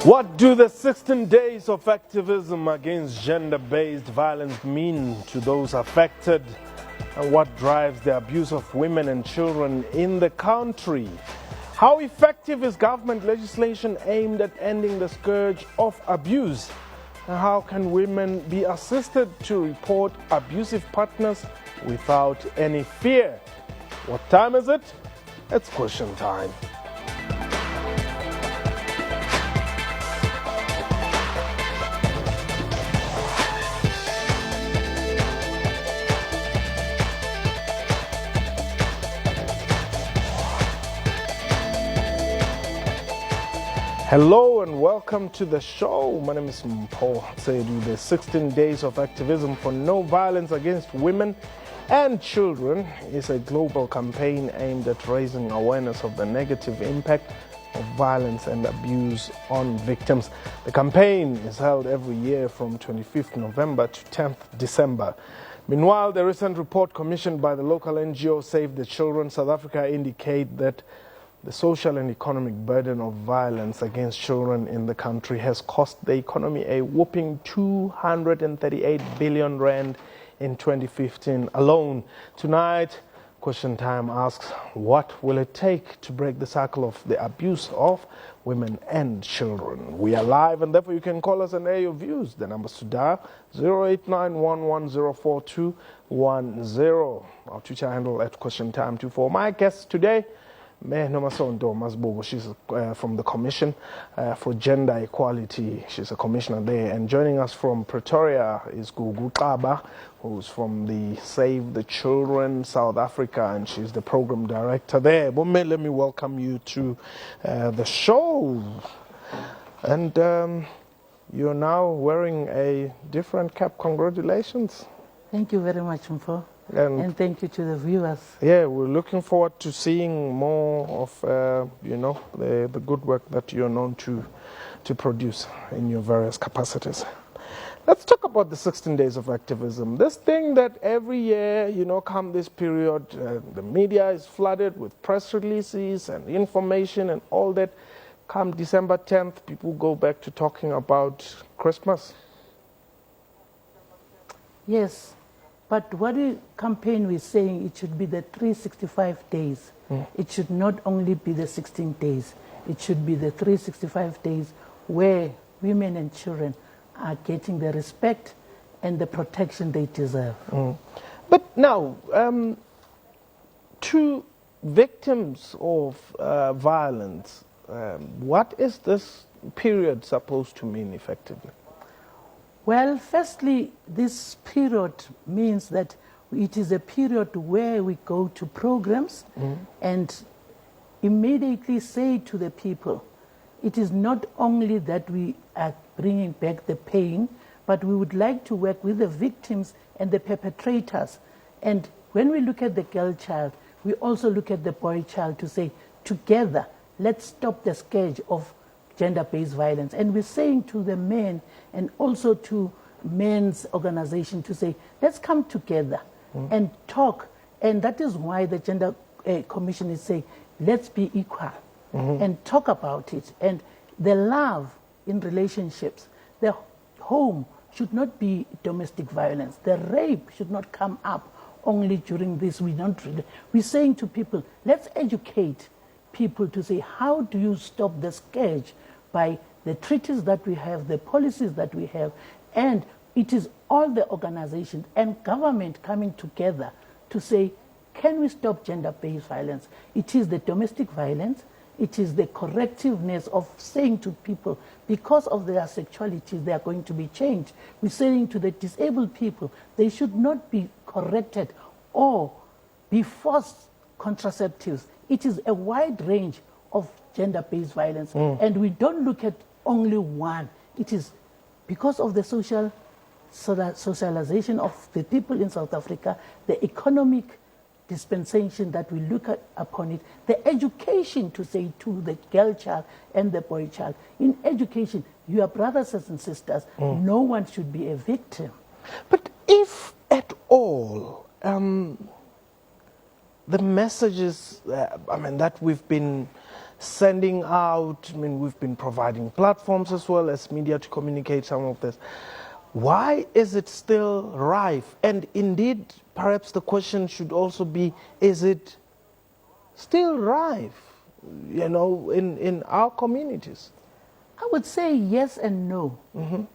What do the 16 days of activism against gender-based violence mean to those affected? And what drives the abuse of women and children in the country? How effective is government legislation aimed at ending the scourge of abuse? And how can women be assisted to report abusive partners without any fear? What time is it? It's question time. Hello and welcome to the show. My name is Paul Sedu. The 16 Days of Activism for No Violence Against Women and Children is a global campaign aimed at raising awareness of the negative impact of violence and abuse on victims. The campaign is held every year from 25th November to 10th December. Meanwhile, the recent report commissioned by the local NGO Save the Children South Africa indicate that the social and economic burden of violence against children in the country has cost the economy a whopping 238 billion rand in 2015 alone. Tonight, Question Time asks, what will it take to break the cycle of the abuse of women and children? We are live and therefore you can call us and air your views. The numbers to dial 0891104210. Our Twitter handle at Question Time 24. My guest today, she's from the Commission for Gender Equality. She's a commissioner there. And joining us from Pretoria is Gugu Xaba, who's from the Save the Children South Africa, and she's the program director there. Bomme, let me welcome you to the show. And you're now wearing a different cap. Congratulations. Thank you very much, Mfo. And thank you to the viewers. Yeah, we're looking forward to seeing more of, the good work that you're known to produce in your various capacities. Let's talk about the 16 days of activism. This thing that every year, come this period, the media is flooded with press releases and information and all that. Come December 10th, people go back to talking about Christmas. Yes. But what the campaign we're saying, it should be the 365 days. It should not only be the 16 days. It should be the 365 days where women and children are getting the respect and the protection they deserve. But now, to victims of violence, what is this period supposed to mean effectively? Well, firstly, this period means that it is a period where we go to programs and immediately say to the people, it is not only that we are bringing back the pain, but we would like to work with the victims and the perpetrators. And when we look at the girl child, we also look at the boy child to say, together, let's stop the scourge of gender-based violence. And we're saying to the men and also to men's organization to say, let's come together and talk. And that is why the Gender Commission is saying, let's be equal and talk about it. And the love in relationships, the home should not be domestic violence. The rape should not come up only during this. We're saying to people, let's educate people to say, how do you stop the scourge by the treaties that we have, the policies that we have, and it is all the organizations and government coming together to say, can we stop gender-based violence? It is the domestic violence, it is the correctiveness of saying to people, because of their sexuality, they are going to be changed. We're saying to the disabled people, they should not be corrected or be forced contraceptives. It is a wide range of gender-based violence. And we don't look at only one. It is because of the socialization of the people in South Africa, the economic dispensation that we look upon it, the education to say to the girl child and the boy child. In education, you are brothers and sisters. No one should be a victim. But if at all, the messages, that we've been sending out, I mean, we've been providing platforms as well as media to communicate some of this. Why is it still rife? And indeed, perhaps the question should also be, is it still rife, you know, in our communities? I would say yes and no.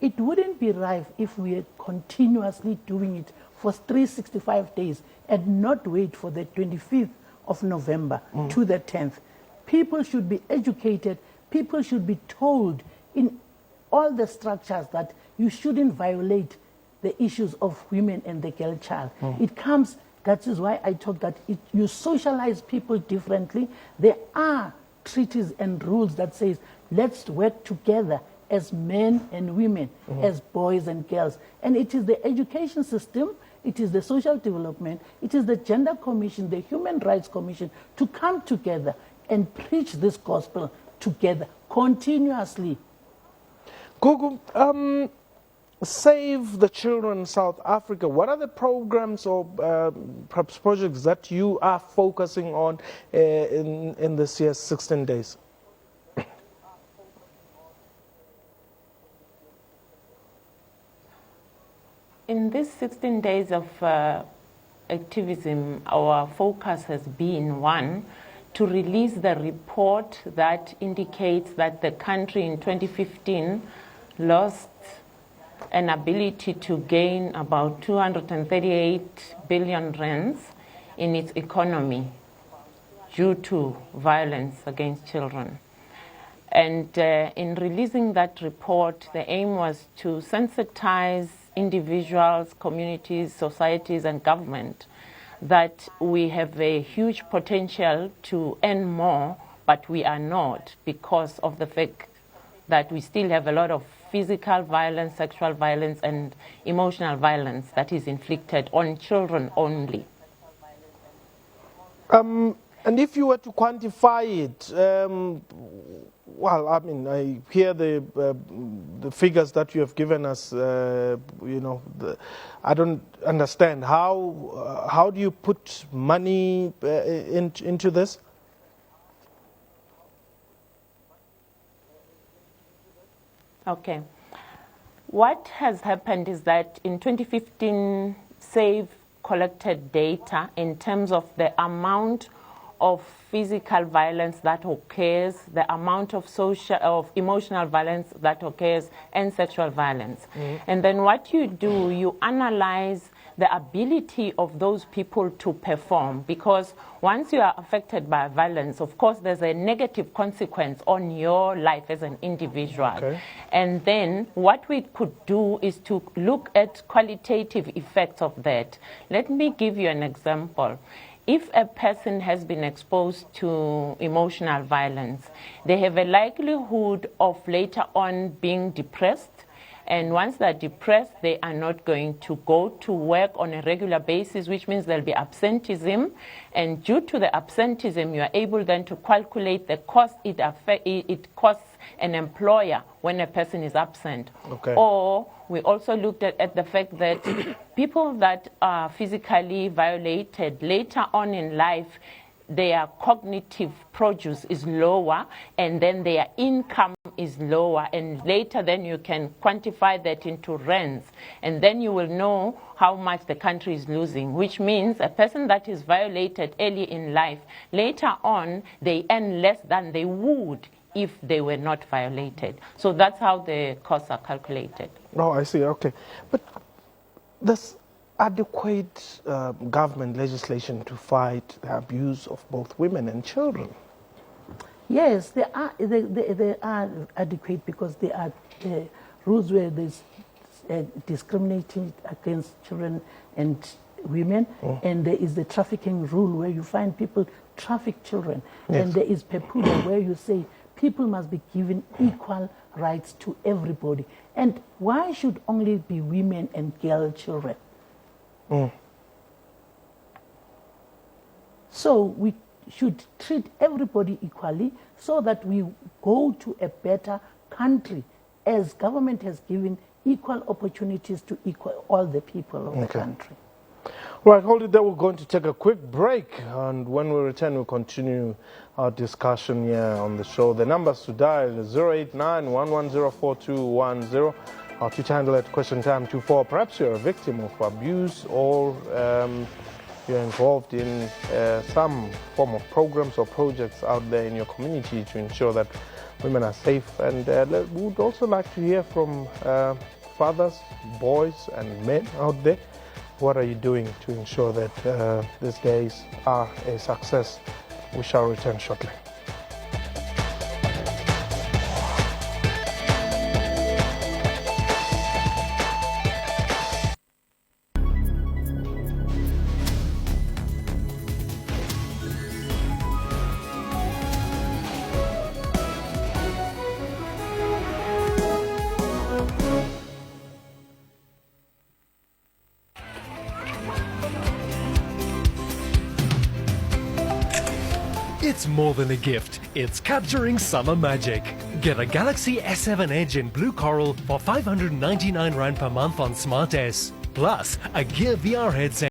It wouldn't be rife if we are continuously doing it for 365 days and not wait for the 25th of November to the 10th. People should be educated. People should be told in all the structures that you shouldn't violate the issues of women and the girl child. It comes, that is why I talk that you socialize people differently. There are treaties and rules that says, let's work together as men and women, as boys and girls. And it is the education system, it is the social development, it is the gender commission, the human rights commission to come together and preach this gospel together continuously. Gugu, Save the Children South Africa, what are the programs or perhaps projects that you are focusing on in this year's 16 days? In these 16 days of activism, our focus has been, one, to release the report that indicates that the country in 2015 lost an ability to gain about 238 billion rands in its economy due to violence against children. And in releasing that report, the aim was to sensitize individuals, communities, societies, and government that we have a huge potential to earn more, but we are not, because of the fact that we still have a lot of physical violence, sexual violence, and emotional violence that is inflicted on children only. And if you were to quantify it, well, I mean, I hear the figures that you have given us. You know, I don't understand how do you put money into this? Okay. What has happened is that in 2015, SAVE collected data in terms of the amount of physical violence that occurs, the amount of emotional violence that occurs, and sexual violence. And then what you do, you analyze the ability of those people to perform, because once you are affected by violence, of course, there's a negative consequence on your life as an individual. Okay. And then what we could do is to look at qualitative effects of that. Let me give you an example. If a person has been exposed to emotional violence, they have a likelihood of later on being depressed. And once they're depressed, they are not going to go to work on a regular basis, which means there'll be absenteeism. And due to the absenteeism, you are able then to calculate the cost it costs an employer when a person is absent. Okay. Or we also looked at the fact that people that are physically violated later on in life, their cognitive produce is lower, and then their income is lower, and later then you can quantify that into rands, and then you will know how much the country is losing, which means a person that is violated early in life, later on they earn less than they would if they were not violated. So that's how the costs are calculated. Oh, I see, okay. But this adequate government legislation to fight the abuse of both women and children? Yes, they are adequate, because they are rules where there's discriminating against children and women, and there is the trafficking rule where you find people traffic children, and there is PEPUDA where you say people must be given equal rights to everybody. And why should only be women and girl children? So we should treat everybody equally so that we go to a better country, as government has given equal opportunities to all the people of the country. Right, hold it there. We're going to take a quick break, and when we return, we'll continue our discussion here on the show. The numbers to dial is 089-110-4210. Our Twitter handle at QuestionTime24. Perhaps you're a victim of abuse, or you're involved in some form of programs or projects out there in your community to ensure that women are safe. And we would also like to hear from fathers, boys, and men out there. What are you doing to ensure that these days are a success? We shall return shortly. It's more than a gift, it's capturing summer magic. Get a Galaxy S7 Edge in blue coral for 599 Rand per month on Smart S. Plus, a Gear VR headset